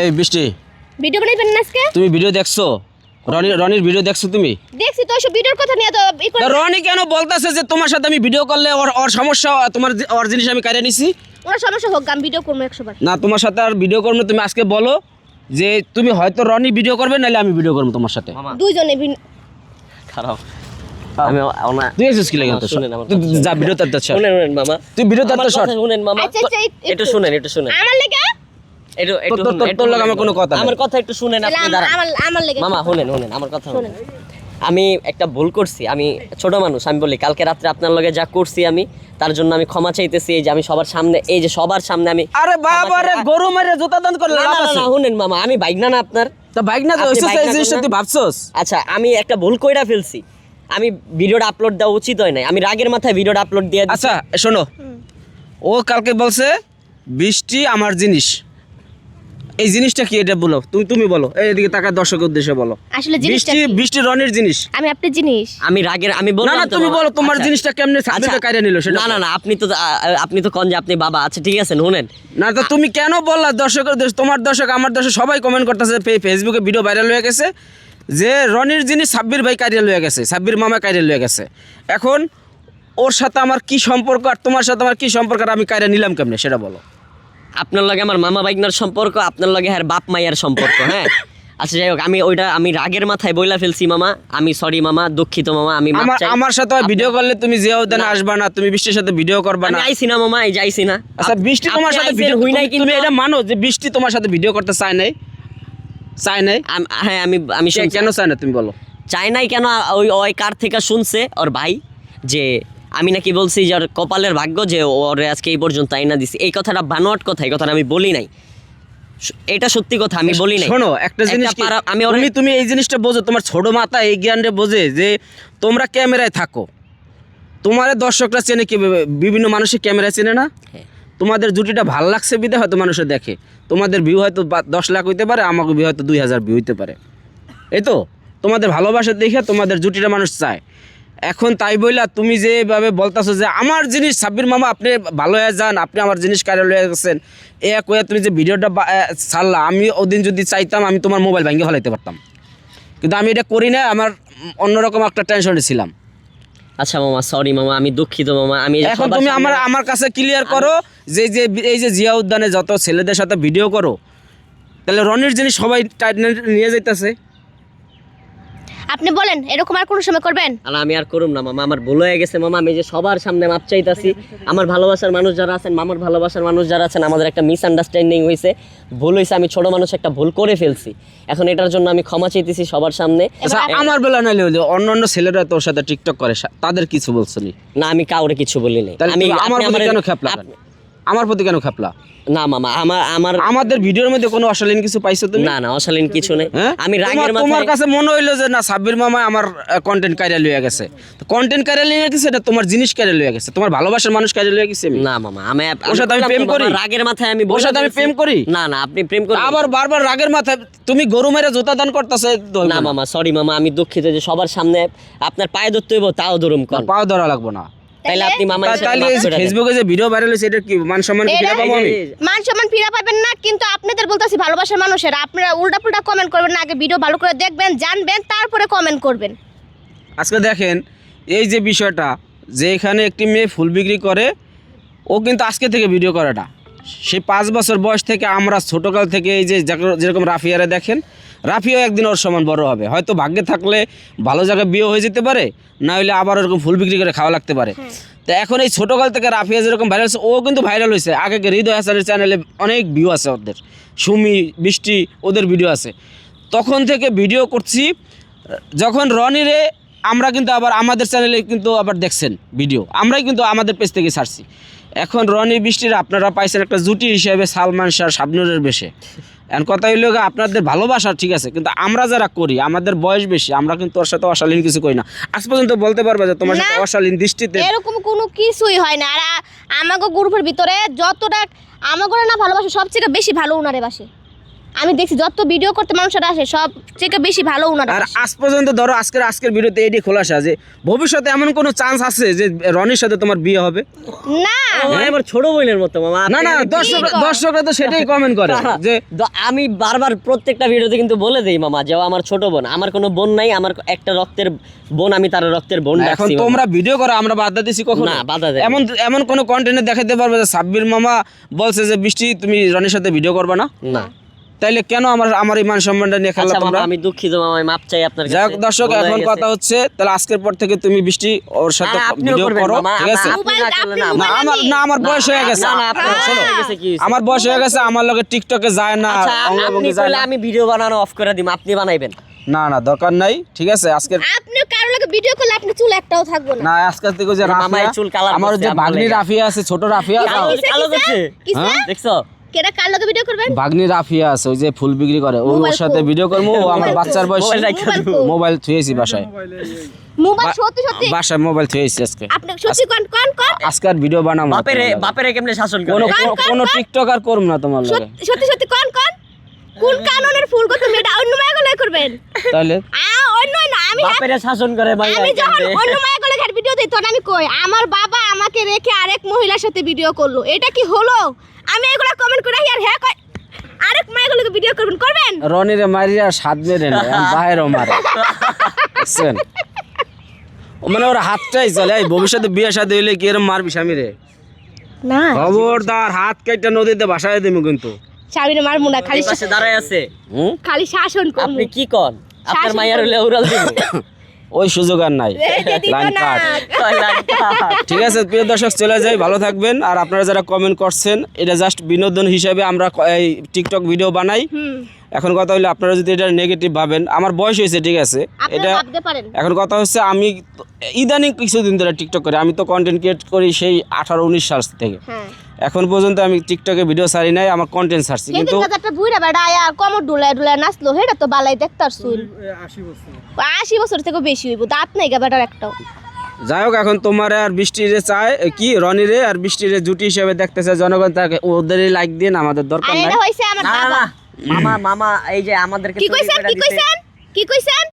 এই বৃষ্টি ভিডিও বানাইবেন না আজকে? তুমি ভিডিও দেখছো? রনির ভিডিও দেখছো তুমি? দেখছি তো, ওইসব ভিডিওর কথা নিয়ে তো রনি কেন বলতাছে যে তোমার সাথে আমি ভিডিও করলে ওর সমস্যা, তোমার ওর জিনিস আমি কাটিয়ে নিছি? ওরা সমস্যা হোক, আমি ভিডিও করবো 100 বার। না, তোমার সাথে আর ভিডিও করবো না। তুমি আজকে বলো যে তুমি হয়তো রনি ভিডিও করবে, নাহলে আমি ভিডিও করবো তোমার সাথে। দুইজনে খারাপ আমি তুই এসেছিস কি লাগে তো? শুনেন আমার তুই যা ভিডিও তার শট। শুনেন মামা, তুই ভিডিও তার শট। শুনেন মামা, আচ্ছা আচ্ছা একটু শুনেন আমার লাগা তোর লাগে আমার কোনো কথা নাই। আমার কথা একটু শুনেন আপনি। দাঁড়ান আমার লাগা মামা, শুনেন আমার কথা শুনেন। আমি একটা ভুল করছি, আমি ছোট মানুষ। আমি বলি কালকে রাত্রে আপনার লগে যা করছি আমি, তার জন্য আমি ক্ষমা চাইতেছি। এই যে আমি সবার সামনে, এই যে সবার সামনে আমি, আরে বাবা রে, গরু মারে জুতা দান করে লাভ আছে? শুনেন মামা, আমি বাইক না আপনার তা বাইক না তো আপনি এসেছে, বাইক এই না জিনিসটা করলেন? তুই ভাবছস? আচ্ছা, আমি একটা ভুল কইরা ফেলছি। আমি ভিডিওটা আপলোড দেওয়া উচিত হয় নাই, আমি রাগের মাথায় ভিডিওটা আপলোড দিয়ে দিছি। আচ্ছা শোনো, ও কালকে বলছে বৃষ্টি আমার জিনিস। এই জিনিসটা কি এটা বলো, তুমি বলো। এদিকে তাকায় দর্শকের উদ্দেশ্যে বলো। আসলে জিনিসটা কি? বৃষ্টি রনির জিনিস। আমি আপনার জিনিস। আমি রাগের, আমি না বললাম না, তো তুমি মামা। বলো তোমার আচ্ছা, জিনিসটা কেমনে সামনে কাইরা নিল সেটা। না না না, আপনি তো কোন যে আপনি বাবা। আচ্ছা ঠিক আছে, শুনেন। না তো তুমি কেন বললা? দর্শকের তোমার দর্শক আমার দর্শক সবাই কমেন্ট করতেছে, ফেসবুকে ভিডিও ভাইরাল হয়ে গেছে যে রনির জিনিস সাব্বির ভাই কাইরা লয়ে গেছে, সাব্বির মামা কাইরা লয়ে গেছে। এখন ওর সাথে আমার কি সম্পর্ক আর তোমার সাথে আমার কি সম্পর্ক, আর আমি কাইরা নিলাম কেমনে সেটা বলো। আপনার লগে আমার মামা বাইকনার সম্পর্ক, আপনার লগে আর বাপ মাইয়ার সম্পর্ক। হ্যাঁ আচ্ছা যাই হোক, আমি রাগের মাথায় বইলা ফেলছি মামা। আমি সরি মামা, দুঃখিত মামা। আমি মাপ চাই। আমার সাথে ভিডিও করলে তুমি যে উদ্যানে আসবা না, তুমি বৃষ্টির সাথে ভিডিও করবা না। আমি আইছি না মামা, এই যাইছি না। আচ্ছা বৃষ্টি তোমার সাথে ভিডিও হই নাই, তুমি এটা মানো যে বৃষ্টি তোমার সাথে ভিডিও করতে চায় নাই? হ্যাঁ আমি কেন চায় না তুমি বলো? চাই নাই কেন? ওই কার থেকে শুনছে ওর ভাই যে আমি নাকি বলছি যে ওর কপালের ভাগ্য যে ওর আজকে এই পর্যন্ত আইনা দিছি। এই কথাটা বানোয়াট কথা, এই কথাটা আমি বলি নাই। এটা সত্যি কথা, আমি বলি নাই। শোনো একটা জিনিস, তুমি এই জিনিসটা বোঝো, তোমার ছোট মাথা এই জ্ঞানটা বোঝে যে তোমরা ক্যামেরায় থাকো, তোমার দর্শকরা চেনে কি, বিভিন্ন মানুষের ক্যামেরা চেনে না। তোমাদের জুটিটা ভালো লাগছে বিধে হয়তো মানুষে দেখে, তোমাদের ভিউ হয়তো 10 লাখ হইতে পারে, আমাকে ভিউ হয়তো 2000 ভিউ হইতে পারে। এই তো তোমাদের ভালোবাসা দেখে তোমাদের জুটিটা মানুষ চায়। এখন তাই বইলা তুমি যেভাবে বলতেছো যে আমার জিনিস সাব্বির মামা আপনি ভালো হয়ে যান, আপনি আমার জিনিস কারে লয়ে গেছেন, কয়ে তুমি যে ভিডিওটা ছাড়লা, আমি ওদিন যদি চাইতাম আমি তোমার মোবাইল ভেঙে ফেলাইতে পারতাম, কিন্তু আমি এটা করি না। আমার অন্যরকম একটা টেনশনে ছিলাম। আচ্ছা মামা, সরি মামা, আমি দুঃখিত মামা। আমি এখন তুমি আমার কাছে ক্লিয়ার করো যে এই যে জিয়া উদ্যানে যত ছেলেদের সাথে ভিডিও করো, তাহলে রনির জিনিস সবাই টাইট নিয়ে যাইতেছে। আপনি বলেন এরকম আর কোন সময় করবেন? আমি আর করুম না মামা, আমার ভুল হয়ে গেছে মামা। আমি যে সবার সামনে মাপ চাইতাছি। আমার ভালোবাসার মানুষ যারা আছেন, মামার ভালোবাসার মানুষ যারা আছেন, আমাদের একটা মিসআন্ডারস্ট্যান্ডিং হয়েছে, ভুল হয়েছে। আমি ছোট মানুষ, একটা ভুল করে ফেলছি। এখন এটার জন্য আমি ক্ষমা চাইতেছি সবার সামনে। আচ্ছা আমার বেলা নাইলে অন্য ছেলেরা তোর সাথে টিকটক করে, তাদের কিছু বলছনি? না, আমি কাউরে কিছু বলি নাই। আমি আমার প্রতি কেন খেপলা? আমার প্রতি কেন খেপলা? না মামা, আমাদের ভিডিওর মধ্যে কোনো অশালীন কিছু পাইছো তুমি? না অশালীন কিছু নেই। আমি রাগের মাথায়, তোমার কাছে মনে হইলো যে না সাব্বির মামা আমার কন্টেন্ট কাইরা লইয়া গেছে। কন্টেন্ট কাইরা লইয়া গেছে এটা তোমার জিনিস কাইরা লইয়া গেছে, তোমার ভালোবাসার মানুষ কাইরা লইয়া গেছে। না মামা, ওর সাথে আমি প্রেম করি? রাগের মাথায় আমি ওর সাথে আমি প্রেম করি? না আপনি প্রেম করেন আবার বারবার রাগের মাথায় তুমি গরু মেরে জুতা দান করতেছো। না মামা, সরি মামা, আমি দুঃখিত যে সবার সামনে আপনার পায়ে ধরতে হইব, তাও ধরুম কোন পাও ধরা লাগবো না। তাইলে আপনি মামা তাইলে ফেসবুকে যে ভিডিও ভাইরাল হইছে এটা কি মান সম্মান ফিরে পাবো আমি? মান সম্মান ফিরে পাবেন না, কিন্তু আপনাদের বলতাছি ভালোবাসার মানুষেরা, আপনারা উল্টাপুল্টা কমেন্ট করবেন না। আগে ভিডিও ভালো করে দেখবেন, জানবেন, তারপরে কমেন্ট করবেন। আজকে দেখেন এই যে বিষয়টা, যে এখানে একটি মেয়ে ফুল বিক্রি করে, ও কিন্তু আজকে থেকে ভিডিও করে না। সে 5 বছর বয়স থেকে, আমরা ছোটোকাল থেকে এই যে যেরকম রাফিয়ারে দেখেন, রাফিও একদিন ওর সমান বড় হবে। হয়তো ভাগ্যে থাকলে ভালো জায়গায় বিয়ে হয়ে যেতে পারে, না হলে আবার ওরকম ফুল বিক্রি করে খাওয়া লাগতে পারে। তো এখন এই ছোটোকাল থেকে রাফিয়া যেরকম ভাইরাল হচ্ছে, ও কিন্তু ভাইরাল হয়েছে। আগে হৃদয় হাসানের চ্যানেলে অনেক ভিউ আছে ওদের, সুমি, বৃষ্টি, ওদের ভিডিও আছে। তখন থেকে ভিডিও করছি। যখন রনিরে আমরা কিন্তু আবার আমাদের চ্যানেলে কিন্তু আবার দেখছেন ভিডিও, আমরাই কিন্তু আমাদের পেজ থেকে ছাড়ছি। এখন রনি বৃষ্টির আপনারা পাইছেন একটা জুটি হিসেবে সালমান শাহ শাবনুরের বেশে। এখন কথা হইল আপনাদের ভালোবাসা ঠিক আছে, কিন্তু আমরা যারা করি, আমাদের বয়স বেশি, আমরা কিন্তু ওর সাথে অশালীন কিছু করি না। আজ পর্যন্ত বলতে পারবে যে তোমার সাথে অশালীন দৃষ্টিতে এরকম কোনো কিছুই হয় না। আর আমাগো গ্রুপের ভিতরে যতটা আমাগো না ভালোবাসে, সবচেয়ে বেশি ভালো উনারে বাসে। আমি দেখছি যত ভিডিও করতে মানুষরা আসে সব থেকে বেশি ভালো উনারা আর আসে। আজ পর্যন্ত ধরো আজকের ভিডিওতে এটি খোলাসা যে ভবিষ্যতে এমন কোনো চান্স আছে যে রনির সাথে তোমার বিয়ে হবে? না মামা আমার ছোট বোনের মতো মামা। না না, দর্শকরা তো সেটাই কমেন্ট করে যে আমি বারবার প্রত্যেকটা ভিডিওতে কিন্তু বলে দেই মামা যে ও আমার ছোট বোন, আমার কোনো বোন নাই, আমার একটা রক্তের বোন, আমি তার রক্তের বোন এখন রাখছি মামা। তোমরা ভিডিও করো, আমরা বাধা দিছি কখনো? না, বাধা দেয় এমন এমন কোন কন্টেন্টে দেখাতে পারবে যে সাব্বির মামা বলছে যে বৃষ্টি তুমি রনির সাথে ভিডিও করবে না? না। তাইলে কেন আমার ইমান সম্মানটা নিয়ে খেলা আচ্ছা তোমরা? মামা আমি দুঃখিত মামা, আমি মাপ চাই আপনার কাছে। যাই হোক দর্শক, ভুল হয়ে এখন গেছে। কথা হচ্ছে তাহলে আজকের পর থেকে তুমি বৃষ্টি ওর সাথে হ্যাঁ, আপনিও ভিডিও করবেন করো, মামা, ঠিক আছে? আপনি না করলে না, না আমার বয়স হয়ে গেছে। না, না, আপনার শোনো, হয়ে গেছে, কি হয়েছে? আমার বয়স হয়ে গেছে, আমার লগে টিকটকে যায় না, আচ্ছা, অঙ্গভঙ্গি আপনি যায় কইলে না। আমি ভিডিও বানানো অফ করে দিম, আপনি বানাইবেন। না দরকার নাই, ঠিক আছে? আজকে আপনি কারো লাগে ভিডিও করলে আপনি চুল একটাও থাকবে না না, আজকে থেকে যে মামা, রাফিয়া, এই চুল কালার আমার করছে, যে আমার ভাগ্নি লেগে। রাফিয়া আছে, ছোট রাফিয়া, কালো কালো করছে, কিসে দেখছো? কেডা কার লাগে ভিডিও করবেন? ভাগ্নি রাফিয়া আছে, ওই যে ফুল বিক্রি করে, ওর মোবাইল সাথে ফোন। ভিডিও করবো। ও আমার মোবাইল বাচ্চার ফোন। বয়স, মোবাইল রাখা মোবাইল দিবো। ফোন। মোবাইল থুয়েছি বাসায়, মোবাইল সত্যি সত্যি বাসায় মোবাইল থুয়েছি আজকে। আপনি সত্যি কোন আজকে আর ভিডিও বানাবো না বাপেরে তোমার লগে। বাপেরে কেমনে শাসন কোনো করে? কোনো টিকটক আর করব না তোমার লগে। সত্যি সত্যি কোন কাননের ফুল কত মেয়েটা অন্য মায়াগুলো করবেন? তাহলে অন্য না আমি বাপেরে শাসন করে ভাই। আমি যখন অন্য মায়াগুলো ঘাট ভিডিও দিই তখন আমি কই আমার বাবা আমাকে রেখে আরেক মহিলার সাথে ভিডিও করলো, এটা কি হলো? আমি এগুলা কমেন্ট করে আর হ্যাঁ কই আরেক মায়াগুলোকে ভিডিও করবেন? রনিরে মারিয়া স্বাদ মেরে নেয়, বাইরেও মারে, বুঝছেন? ও মানে ওর হাতটাই চলে, এই ভবিষ্যতে বিয়ে শাদী হইলে কি এরকম মারবি স্বামীরে? না খবরদার, হাত কাইটা নদীতে ভাসায় দেবো কিন্তু। স্বামীরে মারমু না, খালি এই পাশে দাঁড়ায় আছে, খালি শাসন করবো। আপনি কি কন? আপনার শাসন মাইয়ার করবো। হলে উড়াল দিব। ওই সুযোগ আর নাই, লাইন কাট। ঠিক আছে প্রিয় দর্শক, চলে যাই, ভালো থাকবেন। আর আপনারা যারা কমেন্ট করছেন, এটা জাস্ট বিনোদন হিসেবে আমরা এই টিকটক ভিডিও বানাই। এখন কথা হলো, আপনারা যদি এটা নেগেটিভ ভাবেন, আমার বয়স হয়েছে, ঠিক আছে, আপনারা এটা ভাবতে পারেন। এখন কথা হচ্ছে আমি ইদানিং কিছুদিন ধরে টিকটক করি, আমি তো কন্টেন্ট ক্রিয়েট করি সেই 18-19 সাল থেকে। হ্যাঁ এখন পর্যন্ত আমি টিকটকে ভিডিও ছাড়ি নাই, আমার কন্টেন্ট ছাড়ছি, কিন্তু সেদিন একটা বুইড়া বেড়া আয়া কমর ডুলায় নাচলো, হেটা তো বালাই দেখতার শুন 80 বছর থেকে বেশি হইব, দাঁত নাই গা বেটার একটাও। যাই হোক, এখন তোমার আর বৃষ্টিরে চায় কি, রনিরে আর বৃষ্টিরে জুটি হিসেবে দেখতেছে জনগণ, তাকে ওদেরই লাইক দিন, আমাদের দরকার আর নাই। এটা হইছে আমার না বাবা। না মামা, মামা এই যে আমাদেরকে কি তৈরি কইছেন করে দিছে। কি কইছেন?